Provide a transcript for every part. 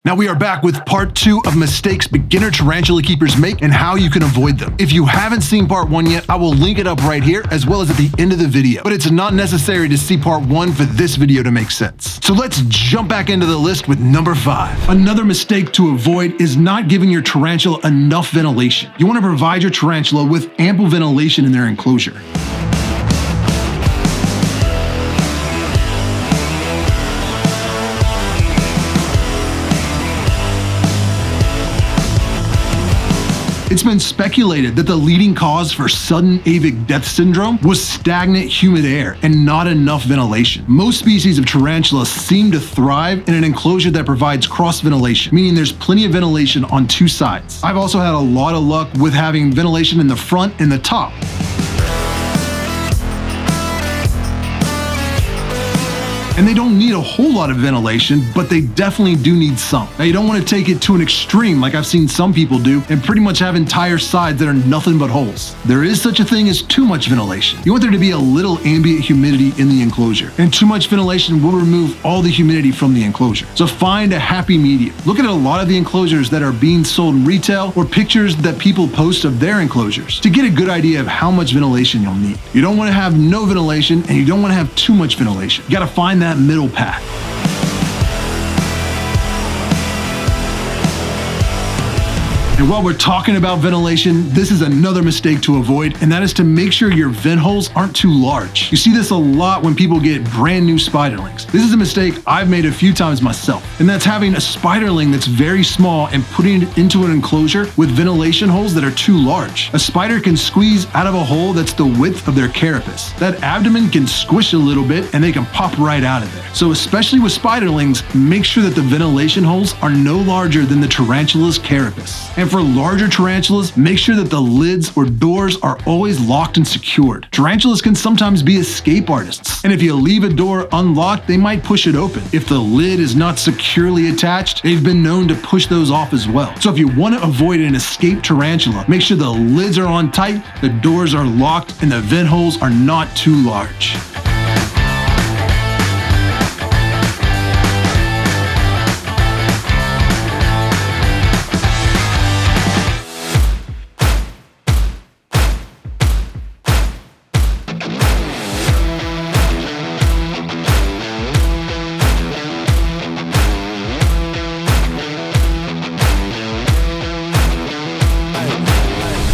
Now we are back with part 2 of mistakes beginner tarantula keepers make and how you can avoid them. If you haven't seen part 1 yet, I will link it up right here as well as at the end of the video. But it's not necessary to see part 1 for this video to make sense. So let's jump back into the list with number 5. Another mistake to avoid is not giving your tarantula enough ventilation. You want to provide your tarantula with ample ventilation in their enclosure. It's been speculated that the leading cause for sudden avic death syndrome was stagnant humid air and not enough ventilation. Most species of tarantulas seem to thrive in an enclosure that provides cross ventilation, meaning there's plenty of ventilation on two sides. I've also had a lot of luck with having ventilation in the front and the top. And they don't need a whole lot of ventilation, but they definitely do need some. Now you don't want to take it to an extreme like I've seen some people do and pretty much have entire sides that are nothing but holes. There is such a thing as too much ventilation. You want there to be a little ambient humidity in the enclosure, and too much ventilation will remove all the humidity from the enclosure. So find a happy medium. Look at a lot of the enclosures that are being sold in retail or pictures that people post of their enclosures to get a good idea of how much ventilation you'll need. You don't want to have no ventilation and you don't want to have too much ventilation. You got to find that middle path. And while we're talking about ventilation, this is another mistake to avoid, and that is to make sure your vent holes aren't too large. You see this a lot when people get brand new spiderlings. This is a mistake I've made a few times myself, and that's having a spiderling that's very small and putting it into an enclosure with ventilation holes that are too large. A spider can squeeze out of a hole that's the width of their carapace. That abdomen can squish a little bit and they can pop right out of there. So especially with spiderlings, make sure that the ventilation holes are no larger than the tarantula's carapace. And for larger tarantulas, make sure that the lids or doors are always locked and secured. Tarantulas can sometimes be escape artists, and if you leave a door unlocked, they might push it open. If the lid is not securely attached, they've been known to push those off as well. So if you want to avoid an escaped tarantula, make sure the lids are on tight, the doors are locked, and the vent holes are not too large.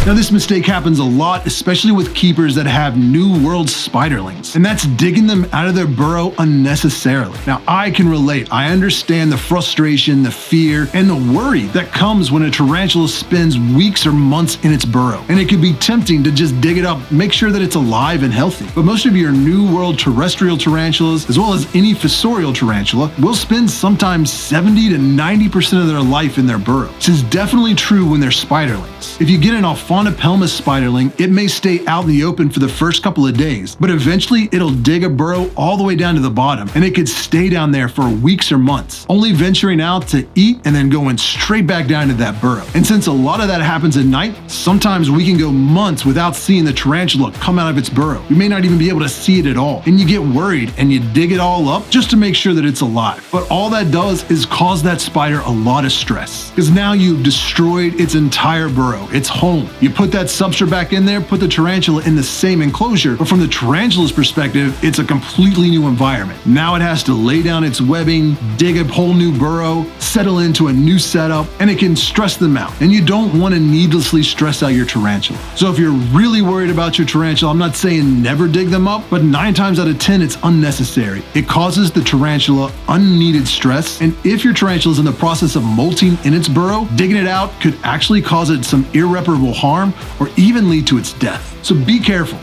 Now this mistake happens a lot, especially with keepers that have new world spiderlings, and that's digging them out of their burrow unnecessarily. Now I can relate. I understand the frustration, the fear, and the worry that comes when a tarantula spends weeks or months in its burrow, and it can be tempting to just dig it up, make sure that it's alive and healthy. But most of your new world terrestrial tarantulas, as well as any fossorial tarantula, will spend sometimes 70 to 90% of their life in their burrow. This is definitely true when they're spiderlings. If you get an Pelmus spiderling, it may stay out in the open for the first couple of days, but eventually it'll dig a burrow all the way down to the bottom, and it could stay down there for weeks or months, only venturing out to eat and then going straight back down to that burrow. And since a lot of that happens at night, sometimes we can go months without seeing the tarantula come out of its burrow. You may not even be able to see it at all, and you get worried and you dig it all up just to make sure that it's alive. But all that does is cause that spider a lot of stress, because now you've destroyed its entire burrow, its home. You put that substrate back in there, put the tarantula in the same enclosure, but from the tarantula's perspective, it's a completely new environment. Now it has to lay down its webbing, dig a whole new burrow, settle into a new setup, and it can stress them out. And you don't want to needlessly stress out your tarantula. So if you're really worried about your tarantula, I'm not saying never dig them up, but 9 times out of 10, it's unnecessary. It causes the tarantula unneeded stress, and if your tarantula is in the process of molting in its burrow, digging it out could actually cause it some irreparable harm or even lead to its death. So be careful.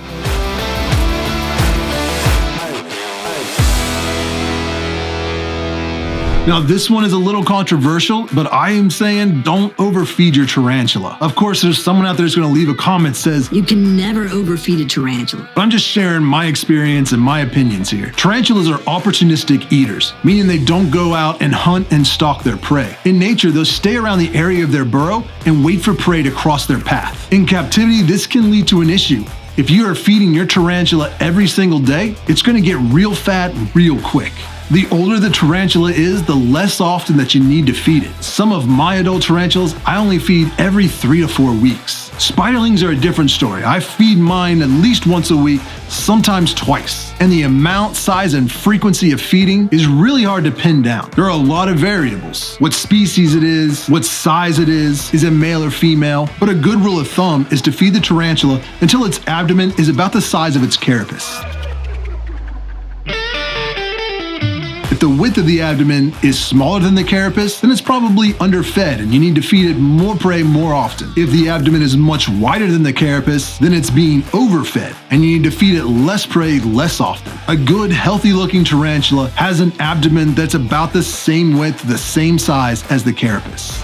Now this one is a little controversial, but I am saying don't overfeed your tarantula. Of course, there's someone out there who's going to leave a comment that says, you can never overfeed a tarantula. But I'm just sharing my experience and my opinions here. Tarantulas are opportunistic eaters, meaning they don't go out and hunt and stalk their prey. In nature, they'll stay around the area of their burrow and wait for prey to cross their path. In captivity, this can lead to an issue. If you are feeding your tarantula every single day, it's going to get real fat real quick. The older the tarantula is, the less often that you need to feed it. Some of my adult tarantulas, I only feed every 3 to 4 weeks. Spiderlings are a different story. I feed mine at least once a week, sometimes twice. And the amount, size, and frequency of feeding is really hard to pin down. There are a lot of variables. What species it is, what size it is it male or female? But a good rule of thumb is to feed the tarantula until its abdomen is about the size of its carapace. If the width of the abdomen is smaller than the carapace, then it's probably underfed and you need to feed it more prey more often. If the abdomen is much wider than the carapace, then it's being overfed and you need to feed it less prey less often. A good, healthy-looking tarantula has an abdomen that's about the same width, the same size as the carapace.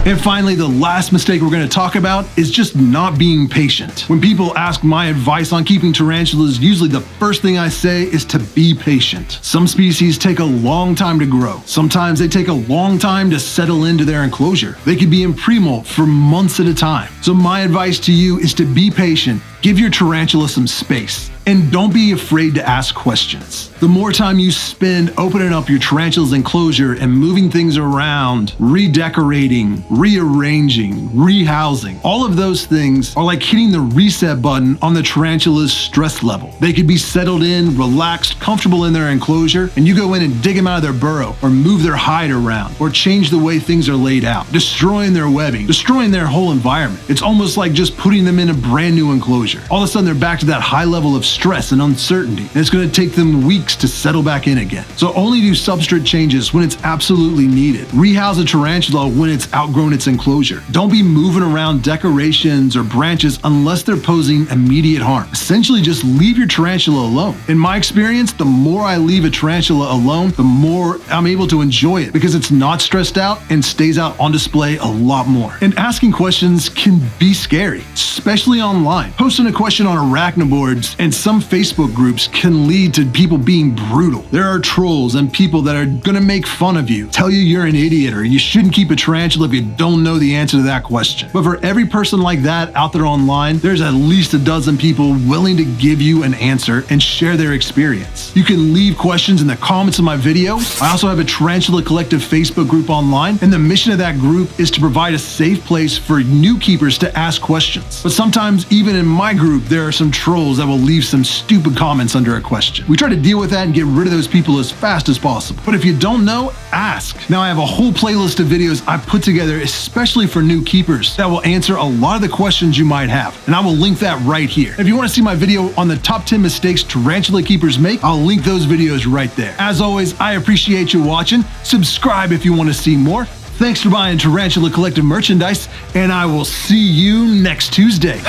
And finally, the last mistake we're going to talk about is just not being patient. When people ask my advice on keeping tarantulas, usually the first thing I say is to be patient. Some species take a long time to grow. Sometimes they take a long time to settle into their enclosure. They could be in pre-molt for months at a time. So my advice to you is to be patient. Give your tarantula some space. And don't be afraid to ask questions. The more time you spend opening up your tarantula's enclosure and moving things around, redecorating, rearranging, rehousing, all of those things are like hitting the reset button on the tarantula's stress level. They could be settled in, relaxed, comfortable in their enclosure, and you go in and dig them out of their burrow, or move their hide around, or change the way things are laid out, destroying their webbing, destroying their whole environment. It's almost like just putting them in a brand new enclosure. All of a sudden they're back to that high level of stress and uncertainty, and it's going to take them weeks to settle back in again. So only do substrate changes when it's absolutely needed. Rehouse a tarantula when it's outgrown its enclosure. Don't be moving around decorations or branches unless they're posing immediate harm. Essentially, just leave your tarantula alone. In my experience, the more I leave a tarantula alone, the more I'm able to enjoy it because it's not stressed out and stays out on display a lot more. And asking questions can be scary, especially online. Posting a question on arachnoboards and some Facebook groups can lead to people being brutal. There are trolls and people that are gonna make fun of you, tell you you're an idiot or you shouldn't keep a tarantula if you don't know the answer to that question. But for every person like that out there online, there's at least a dozen people willing to give you an answer and share their experience. You can leave questions in the comments of my video. I also have a Tarantula Collective Facebook group online, and the mission of that group is to provide a safe place for new keepers to ask questions. But sometimes even in my group, there are some trolls that will leave some stupid comments under a question. We try to deal with that and get rid of those people as fast as possible. But if you don't know, ask. Now I have a whole playlist of videos I put together especially for new keepers that will answer a lot of the questions you might have, and I will link that right here. If you want to see my video on the top 10 mistakes tarantula keepers make, I'll link those videos right there. As always, I appreciate you watching. Subscribe if you want to see more. Thanks for buying Tarantula Collective merchandise, and I will see you next Tuesday.